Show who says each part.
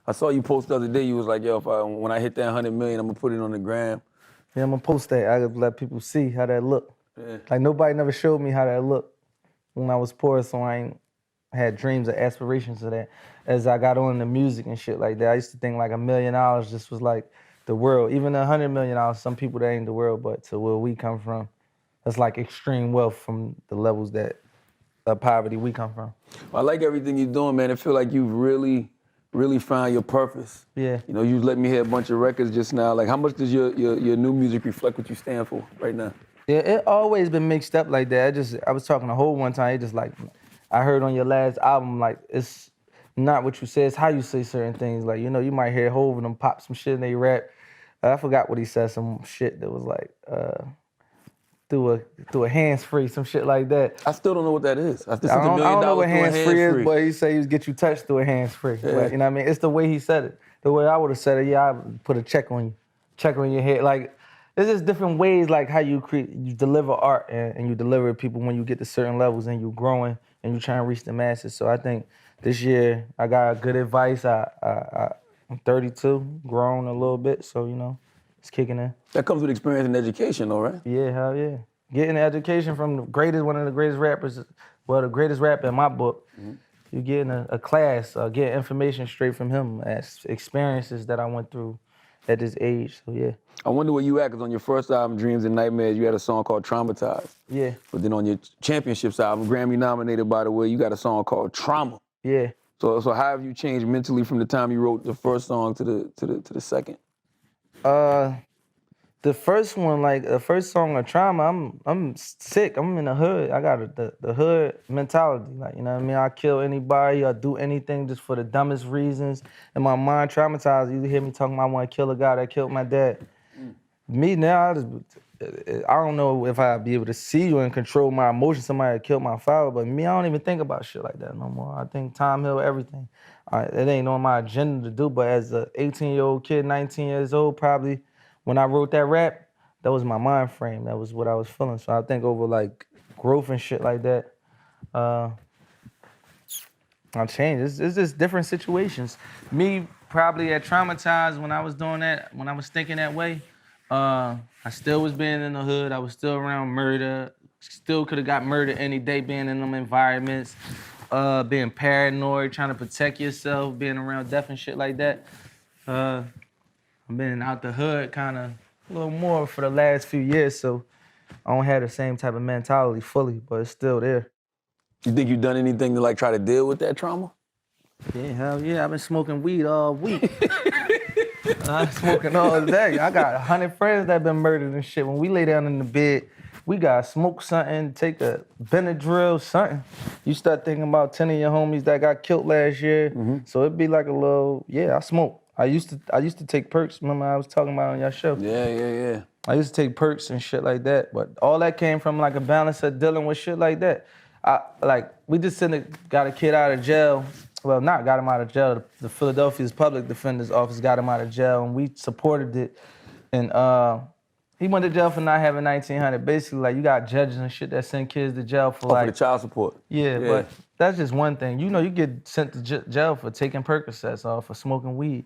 Speaker 1: I saw you post the other day. You was like, yo, when I hit that 100 million, I'm gonna put it on the gram.
Speaker 2: Yeah, I'm gonna post that. I gotta let people see how that look.
Speaker 1: Yeah.
Speaker 2: Like nobody never showed me how that looked when I was poor, so I ain't had dreams or aspirations of that. As I got on the music and shit like that, I used to think like $1 million just was like the world. Even $100 million, some people that ain't the world, but to where we come from, that's like extreme wealth from the levels that poverty we come from.
Speaker 1: Well, I like everything you're doing, man. I feel like you've really found your purpose.
Speaker 2: Yeah.
Speaker 1: You know, you let me hear a bunch of records just now. Like, how much does your new music reflect what you stand for right now?
Speaker 2: Yeah, it always been mixed up like that. I was talking to Hov one time. He just like, I heard on your last album, like it's not what you say, it's how you say certain things. Like, you know, you might hear Hov and them pop some shit and they rap. I forgot what he said, some shit that was like through a hands-free, some shit like that.
Speaker 1: I still don't know what that is.
Speaker 2: I don't know what hands-free is, but he said he was get you touched through a hands-free.
Speaker 1: Yeah.
Speaker 2: But, you know what I mean? It's the way he said it. The way I would have said it, yeah, I would put a check on your head. Like, there's just different ways, like how you deliver art and you deliver it people when you get to certain levels and you're growing and you're trying to reach the masses. So I think this year I got good advice. I'm 32, grown a little bit, so you know, it's kicking in.
Speaker 1: That comes with experience and education, though, right?
Speaker 2: Yeah, hell yeah. Getting education from one of the greatest rappers, well, the greatest rapper in my book. Mm-hmm. You're getting a class, getting information straight from him, as experiences that I went through at this age, so yeah.
Speaker 1: I wonder where you at, because on your first album, Dreams and Nightmares, you had a song called Traumatized.
Speaker 2: Yeah.
Speaker 1: But then on your Championships album, Grammy nominated, by the way, you got a song called Trauma.
Speaker 2: Yeah.
Speaker 1: So how have you changed mentally from the time you wrote the first song to the second?
Speaker 2: The first one, like the first song of Trauma, I'm sick. I'm in the hood. I got the hood mentality. Like, you know what I mean? I kill anybody. I do anything just for the dumbest reasons. In my mind, traumatized. You hear me talking about I want to kill a guy that killed my dad. Me now, I don't know if I'd be able to see you and control my emotions. Somebody that killed my father, but me, I don't even think about shit like that no more. I think time heal everything. It ain't on my agenda to do, but as an 18-year-old kid, 19 years old, probably, when I wrote that rap, that was my mind frame. That was what I was feeling. So I think over like growth and shit like that, I changed. It's just different situations. Me probably at traumatized when I was doing that, when I was thinking that way, I still was being in the hood. I was still around murder. Still could have got murdered any day being in them environments, being paranoid, trying to protect yourself, being around death and shit like that. I've been out the hood kind of a little more for the last few years, so I don't have the same type of mentality fully, but it's still there.
Speaker 1: You think you've done anything to like try to deal with that trauma?
Speaker 2: Yeah, hell yeah. I've been smoking weed all week. I'm smoking all day. I got 100 friends that been murdered and shit. When we lay down in the bed, we gotta smoke something, take a Benadryl, something. You start thinking about 10 of your homies that got killed last year. Mm-hmm. So it'd be like a little, yeah, I smoke. I used to take perks. Remember I was talking about on your show?
Speaker 1: Yeah.
Speaker 2: I used to take perks and shit like that, but all that came from like a balance of dealing with shit like that. We just got a kid out of jail. Well, not got him out of jail. The Philadelphia's public defender's office got him out of jail, and we supported it. And he went to jail for not having 1900. Basically, like, you got judges and shit that send kids to jail for
Speaker 1: for the child support.
Speaker 2: Yeah, but that's just one thing. You know, you get sent to jail for taking Percocets or for smoking weed.